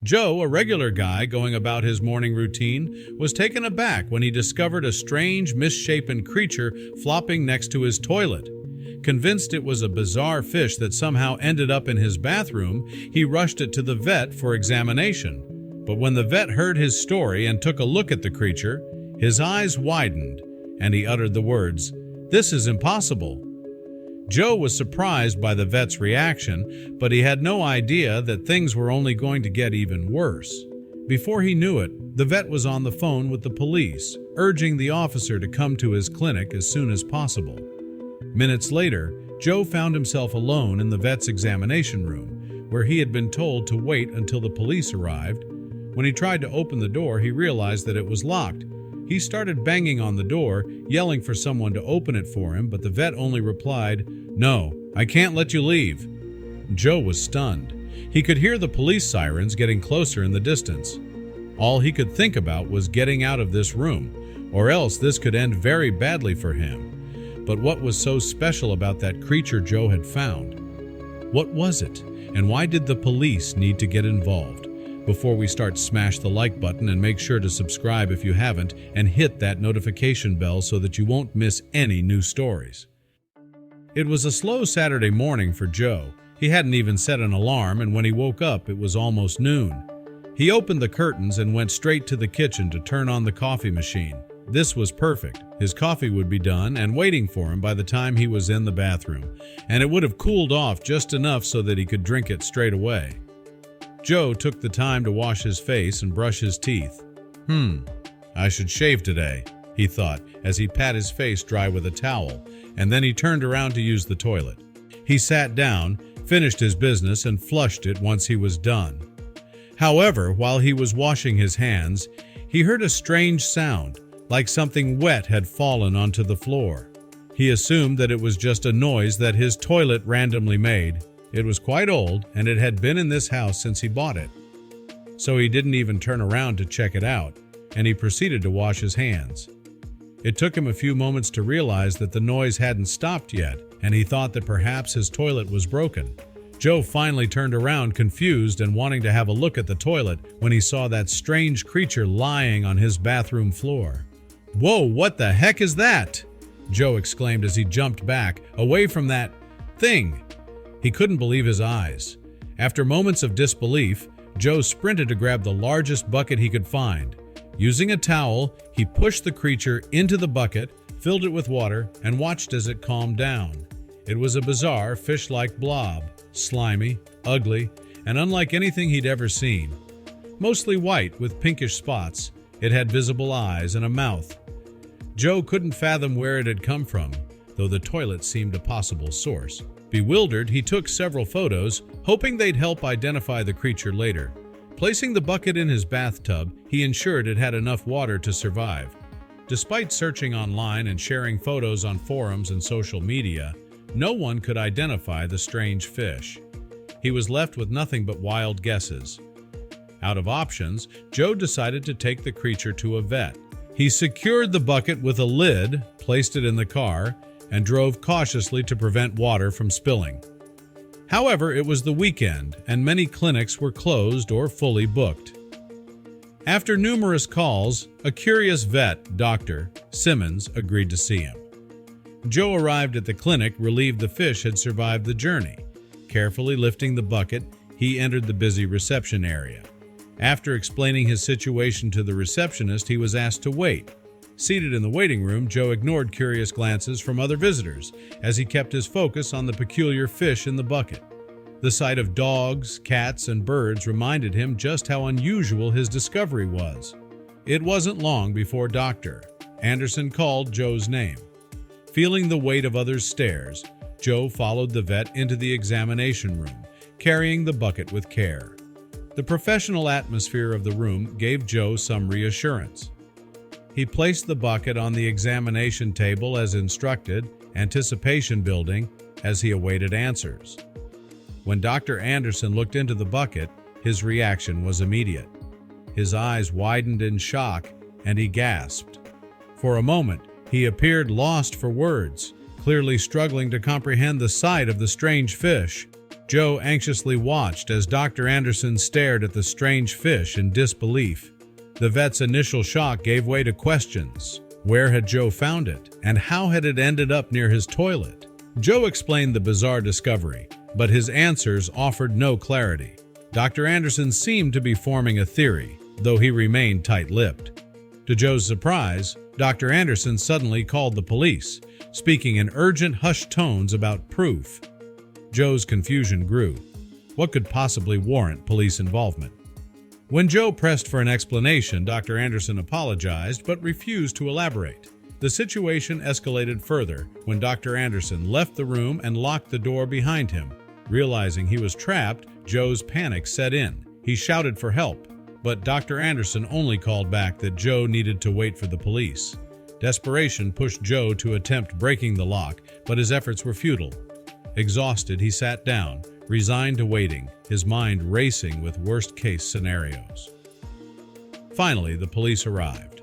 Joe, a regular guy going about his morning routine, was taken aback when he discovered a strange, misshapen creature flopping next to his toilet. Convinced it was a bizarre fish that somehow ended up in his bathroom, he rushed it to the vet for examination. But when the vet heard his story and took a look at the creature, his eyes widened, and he uttered the words, "This is impossible." Joe was surprised by the vet's reaction, but he had no idea that things were only going to get even worse. Before he knew it, the vet was on the phone with the police, urging the officer to come to his clinic as soon as possible. Minutes later, Joe found himself alone in the vet's examination room, where he had been told to wait until the police arrived. When he tried to open the door, he realized that it was locked. He started banging on the door, yelling for someone to open it for him, but the vet only replied, "No, I can't let you leave." Joe was stunned. He could hear the police sirens getting closer in the distance. All he could think about was getting out of this room, or else this could end very badly for him. But what was so special about that creature Joe had found? What was it, and why did the police need to get involved? Before we start, smash the like button and make sure to subscribe if you haven't, and hit that notification bell so that you won't miss any new stories. It was a slow Saturday morning for Joe. He hadn't even set an alarm, and when he woke up, it was almost noon. He opened the curtains and went straight to the kitchen to turn on the coffee machine. This was perfect. His coffee would be done and waiting for him by the time he was in the bathroom, and it would have cooled off just enough so that he could drink it straight away. Joe took the time to wash his face and brush his teeth. I should shave today, he thought as he pat his face dry with a towel, and then he turned around to use the toilet. He sat down, finished his business, and flushed it once he was done. However, while he was washing his hands, he heard a strange sound, like something wet had fallen onto the floor. He assumed that it was just a noise that his toilet randomly made. It was quite old, and it had been in this house since he bought it. So he didn't even turn around to check it out, and he proceeded to wash his hands. It took him a few moments to realize that the noise hadn't stopped yet, and he thought that perhaps his toilet was broken. Joe finally turned around, confused and wanting to have a look at the toilet, when he saw that strange creature lying on his bathroom floor. "Whoa, what the heck is that?" Joe exclaimed as he jumped back, away from that thing. He couldn't believe his eyes. After moments of disbelief, Joe sprinted to grab the largest bucket he could find. Using a towel, he pushed the creature into the bucket, filled it with water, and watched as it calmed down. It was a bizarre, fish-like blob, slimy, ugly, and unlike anything he'd ever seen. Mostly white with pinkish spots, it had visible eyes and a mouth. Joe couldn't fathom where it had come from, though the toilet seemed a possible source. Bewildered, he took several photos, hoping they'd help identify the creature later. Placing the bucket in his bathtub, he ensured it had enough water to survive. Despite searching online and sharing photos on forums and social media, no one could identify the strange fish. He was left with nothing but wild guesses. Out of options, Joe decided to take the creature to a vet. He secured the bucket with a lid, placed it in the car, and drove cautiously to prevent water from spilling. However, it was the weekend, and many clinics were closed or fully booked. After numerous calls, a curious vet, Dr. Simmons, agreed to see him. Joe arrived at the clinic, relieved the fish had survived the journey. Carefully lifting the bucket, he entered the busy reception area. After explaining his situation to the receptionist, he was asked to wait. Seated in the waiting room, Joe ignored curious glances from other visitors as he kept his focus on the peculiar fish in the bucket. The sight of dogs, cats, and birds reminded him just how unusual his discovery was. It wasn't long before Dr. Anderson called Joe's name. Feeling the weight of others' stares, Joe followed the vet into the examination room, carrying the bucket with care. The professional atmosphere of the room gave Joe some reassurance. He placed the bucket on the examination table as instructed, anticipation building as he awaited answers. When Dr. Anderson looked into the bucket, his reaction was immediate. His eyes widened in shock, and he gasped. For a moment, he appeared lost for words, clearly struggling to comprehend the sight of the strange fish. Joe anxiously watched as Dr. Anderson stared at the strange fish in disbelief. The vet's initial shock gave way to questions. Where had Joe found it, and how had it ended up near his toilet? Joe explained the bizarre discovery, but his answers offered no clarity. Dr. Anderson seemed to be forming a theory, though he remained tight-lipped. To Joe's surprise, Dr. Anderson suddenly called the police, speaking in urgent, hushed tones about proof. Joe's confusion grew. What could possibly warrant police involvement? When Joe pressed for an explanation, Dr. Anderson apologized but refused to elaborate. The situation escalated further when Dr. Anderson left the room and locked the door behind him. Realizing he was trapped, Joe's panic set in. He shouted for help, but Dr. Anderson only called back that Joe needed to wait for the police. Desperation pushed Joe to attempt breaking the lock, but his efforts were futile. Exhausted, he sat down, resigned to waiting, his mind racing with worst-case scenarios. Finally, the police arrived.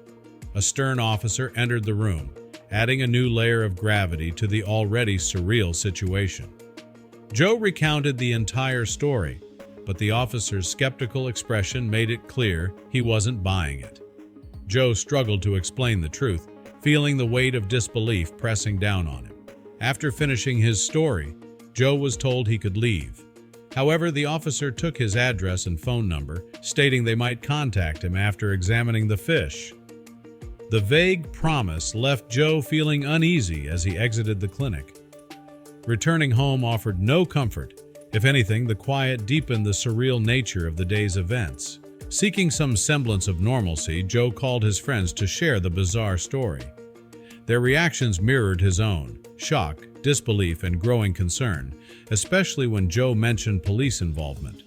A stern officer entered the room, adding a new layer of gravity to the already surreal situation. Joe recounted the entire story, but the officer's skeptical expression made it clear he wasn't buying it. Joe struggled to explain the truth, feeling the weight of disbelief pressing down on him. After finishing his story, Joe was told he could leave. However, the officer took his address and phone number, stating they might contact him after examining the fish. The vague promise left Joe feeling uneasy as he exited the clinic. Returning home offered no comfort. If anything, the quiet deepened the surreal nature of the day's events. Seeking some semblance of normalcy, Joe called his friends to share the bizarre story. Their reactions mirrored his own: shock, disbelief, and growing concern, especially when Joe mentioned police involvement.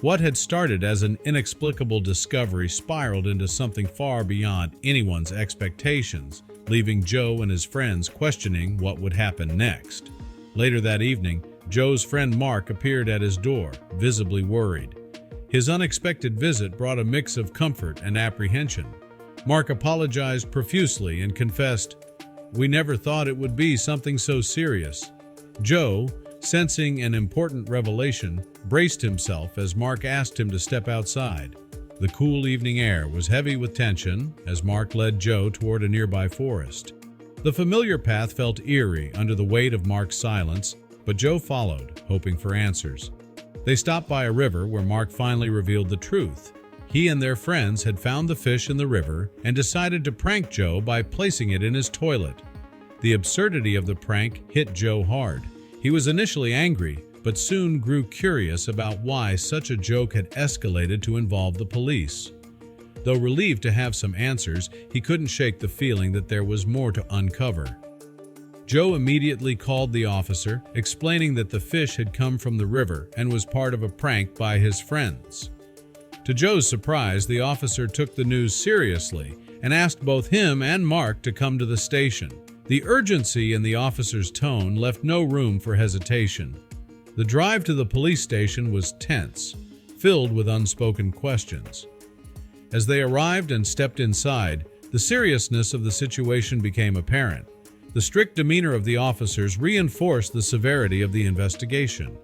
What had started as an inexplicable discovery spiraled into something far beyond anyone's expectations, leaving Joe and his friends questioning what would happen next. Later that evening, Joe's friend Mark appeared at his door, visibly worried. His unexpected visit brought a mix of comfort and apprehension. Mark apologized profusely and confessed, "We never thought it would be something so serious." Joe, sensing an important revelation, braced himself as Mark asked him to step outside. The cool evening air was heavy with tension as Mark led Joe toward a nearby forest. The familiar path felt eerie under the weight of Mark's silence, but Joe followed, hoping for answers. They stopped by a river where Mark finally revealed the truth. He and their friends had found the fish in the river and decided to prank Joe by placing it in his toilet. The absurdity of the prank hit Joe hard. He was initially angry, but soon grew curious about why such a joke had escalated to involve the police. Though relieved to have some answers, he couldn't shake the feeling that there was more to uncover. Joe immediately called the officer, explaining that the fish had come from the river and was part of a prank by his friends. To Joe's surprise, the officer took the news seriously and asked both him and Mark to come to the station. The urgency in the officer's tone left no room for hesitation. The drive to the police station was tense, filled with unspoken questions. As they arrived and stepped inside, the seriousness of the situation became apparent. The strict demeanor of the officers reinforced the severity of the investigation.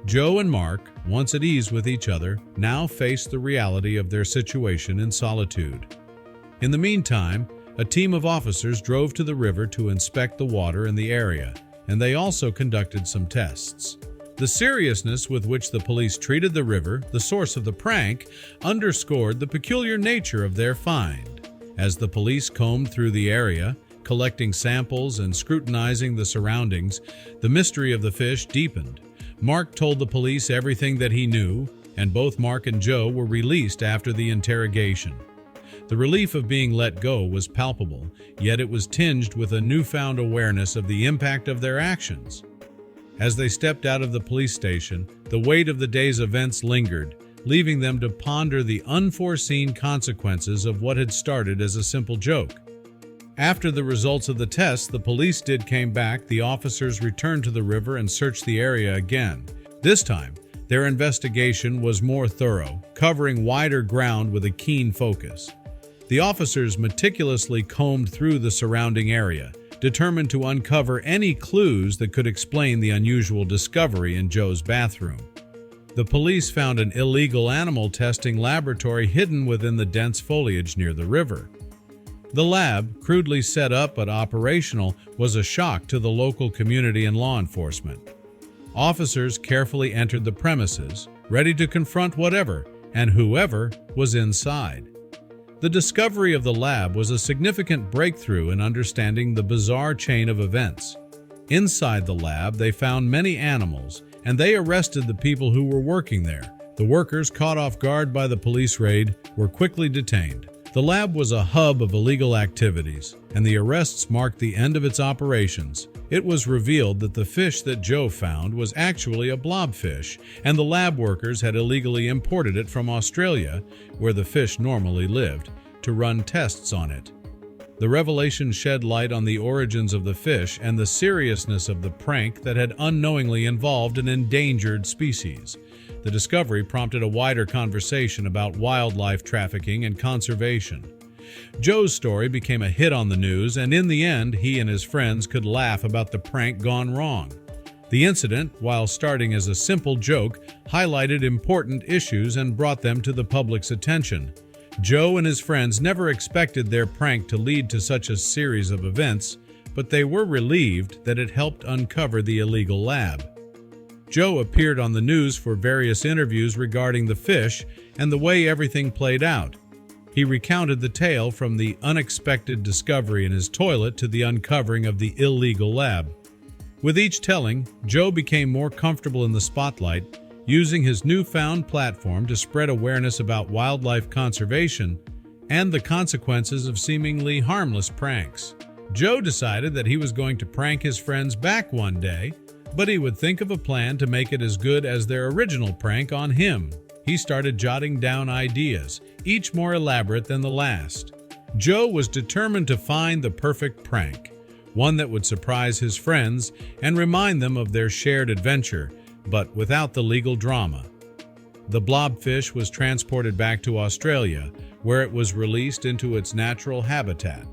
Joe and Mark, once at ease with each other, now faced the reality of their situation in solitude. In the meantime, a team of officers drove to the river to inspect the water in the area, and they also conducted some tests. The seriousness with which the police treated the river, the source of the prank, underscored the peculiar nature of their find. As the police combed through the area, collecting samples and scrutinizing the surroundings, the mystery of the fish deepened. Mark told the police everything that he knew, and both Mark and Joe were released after the interrogation. The relief of being let go was palpable, yet it was tinged with a newfound awareness of the impact of their actions. As they stepped out of the police station, the weight of the day's events lingered, leaving them to ponder the unforeseen consequences of what had started as a simple joke. After the results of the tests the police came back, the officers returned to the river and searched the area again. This time, their investigation was more thorough, covering wider ground with a keen focus. The officers meticulously combed through the surrounding area, determined to uncover any clues that could explain the unusual discovery in Joe's bathroom. The police found an illegal animal testing laboratory hidden within the dense foliage near the river. The lab, crudely set up but operational, was a shock to the local community and law enforcement. Officers carefully entered the premises, ready to confront whatever and whoever was inside. The discovery of the lab was a significant breakthrough in understanding the bizarre chain of events. Inside the lab, they found many animals, and they arrested the people who were working there. The workers, caught off guard by the police raid, were quickly detained. The lab was a hub of illegal activities, and the arrests marked the end of its operations. It was revealed that the fish that Joe found was actually a blobfish, and the lab workers had illegally imported it from Australia, where the fish normally lived, to run tests on it. The revelation shed light on the origins of the fish and the seriousness of the prank that had unknowingly involved an endangered species. The discovery prompted a wider conversation about wildlife trafficking and conservation. Joe's story became a hit on the news, and in the end, he and his friends could laugh about the prank gone wrong. The incident, while starting as a simple joke, highlighted important issues and brought them to the public's attention. Joe and his friends never expected their prank to lead to such a series of events, but they were relieved that it helped uncover the illegal lab. Joe appeared on the news for various interviews regarding the fish and the way everything played out. He recounted the tale from the unexpected discovery in his toilet to the uncovering of the illegal lab. With each telling, Joe became more comfortable in the spotlight, using his newfound platform to spread awareness about wildlife conservation and the consequences of seemingly harmless pranks. Joe decided that he was going to prank his friends back one day, but he would think of a plan to make it as good as their original prank on him. He started jotting down ideas, each more elaborate than the last. Joe was determined to find the perfect prank, one that would surprise his friends and remind them of their shared adventure, but without the legal drama. The blobfish was transported back to Australia, where it was released into its natural habitat.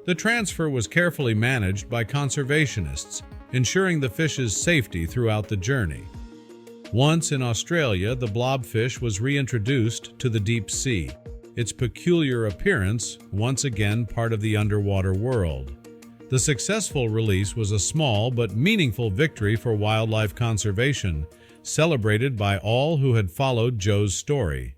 The transfer was carefully managed by conservationists, ensuring the fish's safety throughout the journey. Once in Australia, the blobfish was reintroduced to the deep sea, its peculiar appearance once again part of the underwater world. The successful release was a small but meaningful victory for wildlife conservation, celebrated by all who had followed Joe's story.